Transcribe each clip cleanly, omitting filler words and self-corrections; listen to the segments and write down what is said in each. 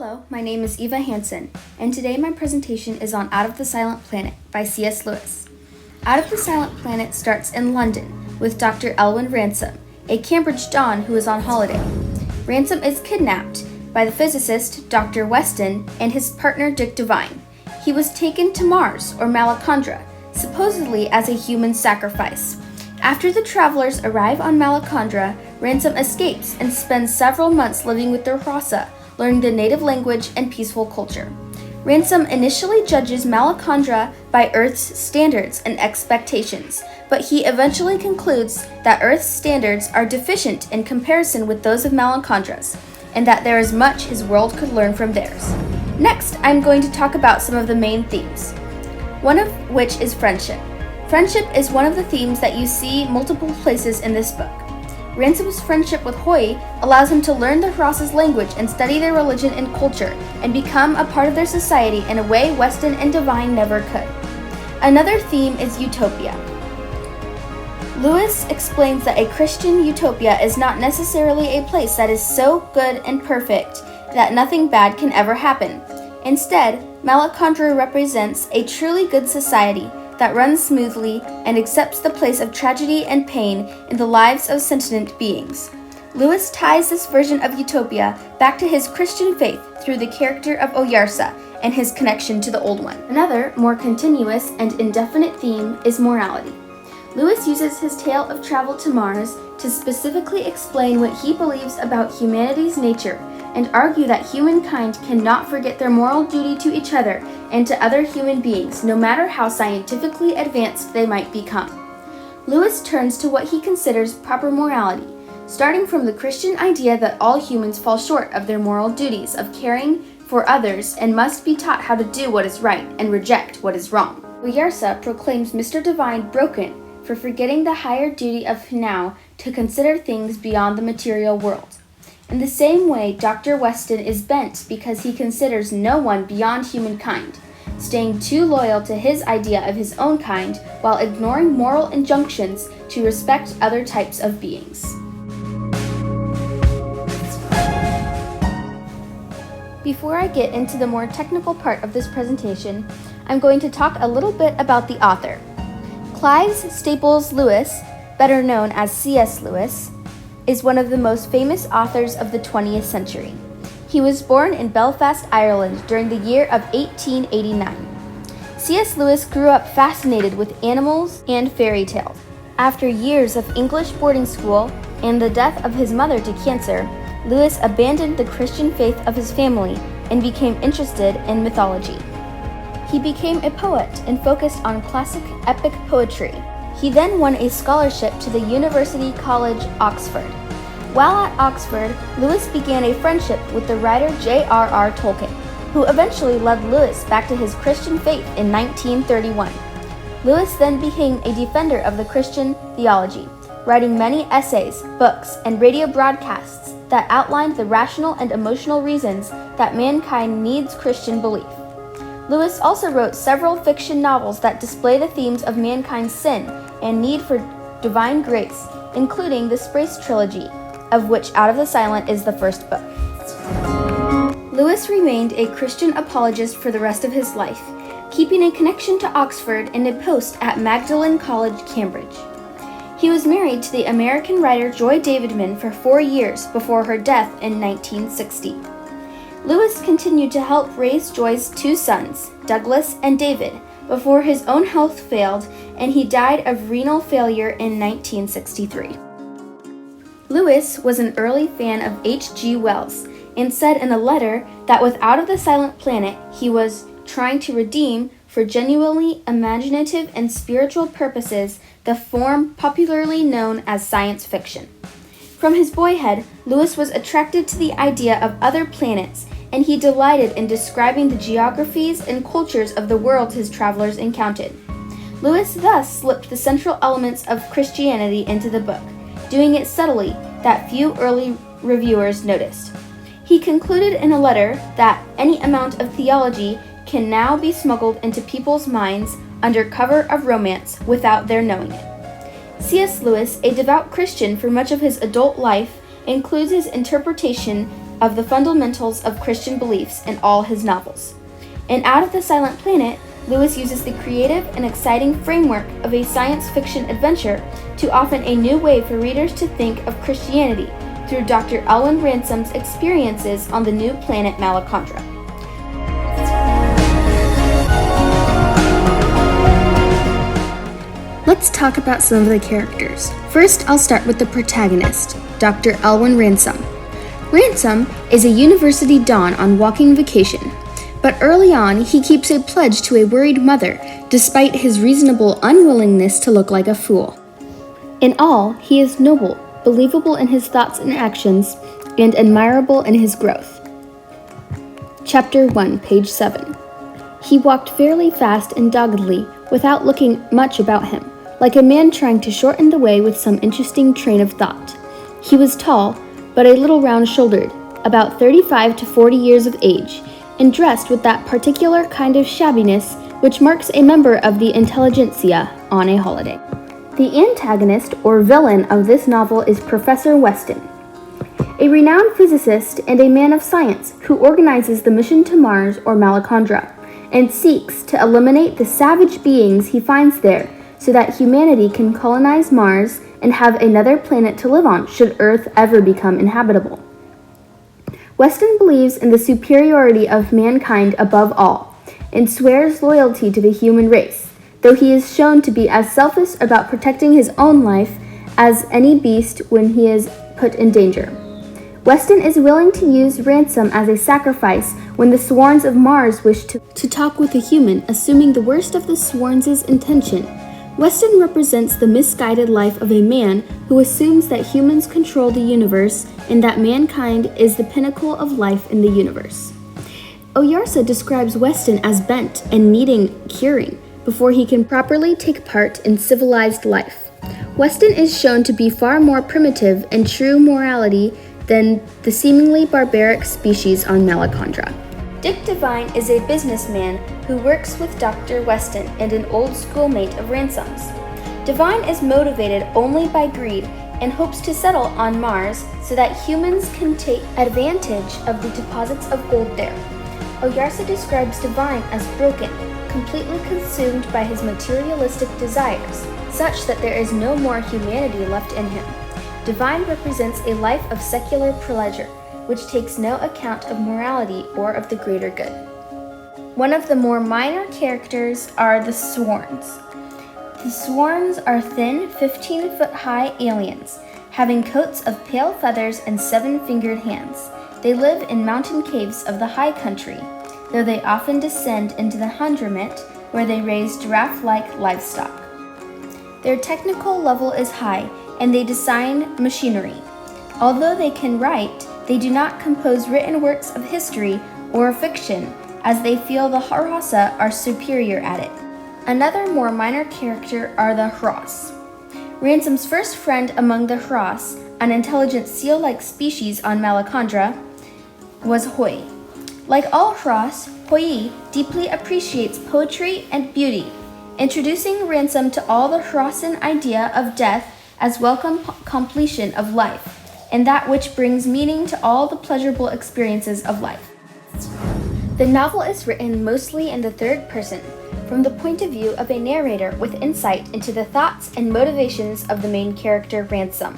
Hello, my name is Eva Hansen, and today my presentation is on Out of the Silent Planet by C.S. Lewis. Out of the Silent Planet starts in London with Dr. Elwyn Ransom, a Cambridge Don who is on holiday. Ransom is kidnapped by the physicist Dr. Weston and his partner Dick Devine. He was taken to Mars, or Malacandra, supposedly as a human sacrifice. After the travelers arrive on Malacandra, Ransom escapes and spends several months living with their Rasa, learning the native language and peaceful culture. Ransom initially judges Malacandra by Earth's standards and expectations, but he eventually concludes that Earth's standards are deficient in comparison with those of Malacandra's, and that there is much his world could learn from theirs. Next, I'm going to talk about some of the main themes, one of which is friendship. Friendship is one of the themes that you see multiple places in this book. Ransom's friendship with Hoi allows him to learn the Rasa's language and study their religion and culture, and become a part of their society in a way Weston and Devine never could. Another theme is utopia. Lewis explains that a Christian utopia is not necessarily a place that is so good and perfect that nothing bad can ever happen. Instead, Malacandra represents a truly good society that runs smoothly and accepts the place of tragedy and pain in the lives of sentient beings. Lewis ties this version of utopia back to his Christian faith through the character of Oyarsa and his connection to the Old One. Another, more continuous and indefinite theme is morality. Lewis uses his tale of travel to Mars to specifically explain what he believes about humanity's nature and argue that humankind cannot forget their moral duty to each other and to other human beings, no matter how scientifically advanced they might become. Lewis turns to what he considers proper morality, starting from the Christian idea that all humans fall short of their moral duties of caring for others and must be taught how to do what is right and reject what is wrong. Oyarsa proclaims Mr. Devine broken for forgetting the higher duty of now to consider things beyond the material world. In the same way, Dr. Weston is bent because he considers no one beyond humankind, staying too loyal to his idea of his own kind while ignoring moral injunctions to respect other types of beings. Before I get into the more technical part of this presentation, I'm going to talk a little bit about the author. Clive Staples Lewis, better known as C.S. Lewis, is one of the most famous authors of the 20th century. He was born in Belfast, Ireland during the year of 1889. C.S. Lewis grew up fascinated with animals and fairy tales. After years of English boarding school and the death of his mother to cancer, Lewis abandoned the Christian faith of his family and became interested in mythology. He became a poet and focused on classic epic poetry. He then won a scholarship to the University College, Oxford. While at Oxford, Lewis began a friendship with the writer J.R.R. Tolkien, who eventually led Lewis back to his Christian faith in 1931. Lewis then became a defender of the Christian theology, writing many essays, books, and radio broadcasts that outlined the rational and emotional reasons that mankind needs Christian belief. Lewis also wrote several fiction novels that display the themes of mankind's sin and need for divine grace, including the Sprace trilogy, of which Out of the Silent is the first book. Lewis remained a Christian apologist for the rest of his life, keeping a connection to Oxford and a post at Magdalen College, Cambridge. He was married to the American writer Joy Davidman for 4 years before her death in 1960. Lewis continued to help raise Joy's 2 sons, Douglas and David, before his own health failed and he died of renal failure in 1963. Lewis was an early fan of H.G. Wells and said in a letter that with Out of the Silent Planet he was trying to redeem, for genuinely imaginative and spiritual purposes, the form popularly known as science fiction. From his boyhood, Lewis was attracted to the idea of other planets, and he delighted in describing the geographies and cultures of the worlds his travelers encountered. Lewis thus slipped the central elements of Christianity into the book, doing it subtly that few early reviewers noticed. He concluded in a letter that any amount of theology can now be smuggled into people's minds under cover of romance without their knowing it. C.S. Lewis, a devout Christian for much of his adult life, includes his interpretation of the fundamentals of Christian beliefs in all his novels. In Out of the Silent Planet, Lewis uses the creative and exciting framework of a science fiction adventure to offer a new way for readers to think of Christianity through Dr. Alwyn Ransom's experiences on the new planet Malacandra. Let's talk about some of the characters. First, I'll start with the protagonist, Dr. Alwyn Ransom. Ransom is a university don on walking vacation, but early on he keeps a pledge to a worried mother, despite his reasonable unwillingness to look like a fool. In all, he is noble, believable in his thoughts and actions, and admirable in his growth. Chapter 1, page 7. He walked fairly fast and doggedly, without looking much about him, like a man trying to shorten the way with some interesting train of thought. He was tall, but a little round-shouldered, about 35 to 40 years of age, and dressed with that particular kind of shabbiness which marks a member of the intelligentsia on a holiday. The antagonist, or villain, of this novel is Professor Weston, a renowned physicist and a man of science who organizes the mission to Mars, or Malacandra, and seeks to eliminate the savage beings he finds there so that humanity can colonize Mars and have another planet to live on should Earth ever become inhabitable. Weston believes in the superiority of mankind above all, and swears loyalty to the human race, though he is shown to be as selfish about protecting his own life as any beast when he is put in danger. Weston is willing to use Ransom as a sacrifice when the Swarns of Mars wish to talk with a human, assuming the worst of the Swarns' intention. Weston represents the misguided life of a man who assumes that humans control the universe and that mankind is the pinnacle of life in the universe. Oyarsa describes Weston as bent and needing curing before he can properly take part in civilized life. Weston is shown to be far more primitive in true morality than the seemingly barbaric species on Malacandra. Dick Devine is a businessman who works with Dr. Weston and an old schoolmate of Ransom's. Devine is motivated only by greed and hopes to settle on Mars so that humans can take advantage of the deposits of gold there. Oyarsa describes Devine as broken, completely consumed by his materialistic desires, such that there is no more humanity left in him. Devine represents a life of secular pleasure, which takes no account of morality or of the greater good. One of the more minor characters are the Swarns. The Swarns are thin, 15-foot-high aliens, having coats of pale feathers and 7-fingered hands. They live in mountain caves of the high country, though they often descend into the Hadramut, where they raise giraffe-like livestock. Their technical level is high, and they design machinery. Although they can write, they do not compose written works of history or fiction, as they feel the Harasa are superior at it. Another more minor character are the Hross. Ransom's first friend among the Hross, an intelligent seal-like species on Malacandra, was Hoi. Like all Hross, Hoi deeply appreciates poetry and beauty, introducing Ransom to all the Hrossan idea of death as welcome completion of life, and that which brings meaning to all the pleasurable experiences of life. The novel is written mostly in the third person, from the point of view of a narrator with insight into the thoughts and motivations of the main character, Ransom.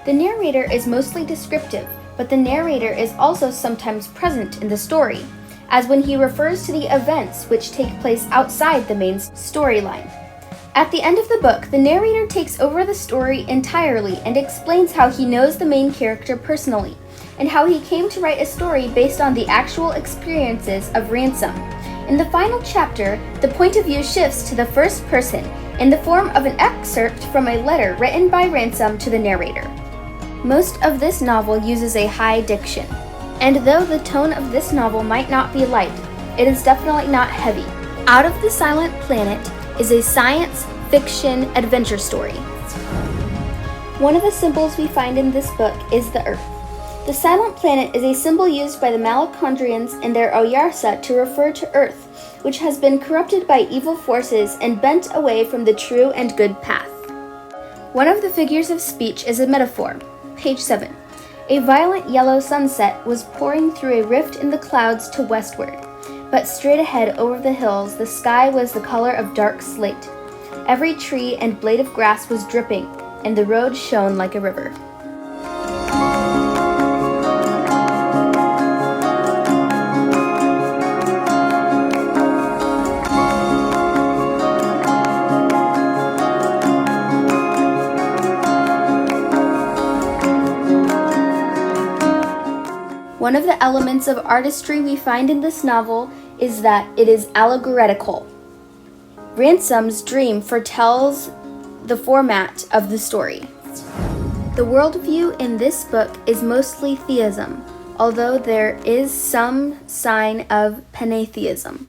The narrator is mostly descriptive, but the narrator is also sometimes present in the story, as when he refers to the events which take place outside the main storyline. At the end of the book, the narrator takes over the story entirely and explains how he knows the main character personally, and how he came to write a story based on the actual experiences of Ransom. In the final chapter, the point of view shifts to the first person, in the form of an excerpt from a letter written by Ransom to the narrator. Most of this novel uses a high diction, and though the tone of this novel might not be light, it is definitely not heavy. Out of the Silent Planet is a science fiction adventure story. One of the symbols we find in this book is the Earth. The Silent Planet is a symbol used by the Malacandrians in their Oyarsa to refer to Earth, which has been corrupted by evil forces and bent away from the true and good path. One of the figures of speech is a metaphor. Page 7. A violent yellow sunset was pouring through a rift in the clouds to westward, but straight ahead over the hills the sky was the color of dark slate. Every tree and blade of grass was dripping, and the road shone like a river. One of the elements of artistry we find in this novel is that it is allegorical. Ransom's dream foretells the format of the story. The worldview in this book is mostly theism, although there is some sign of pantheism.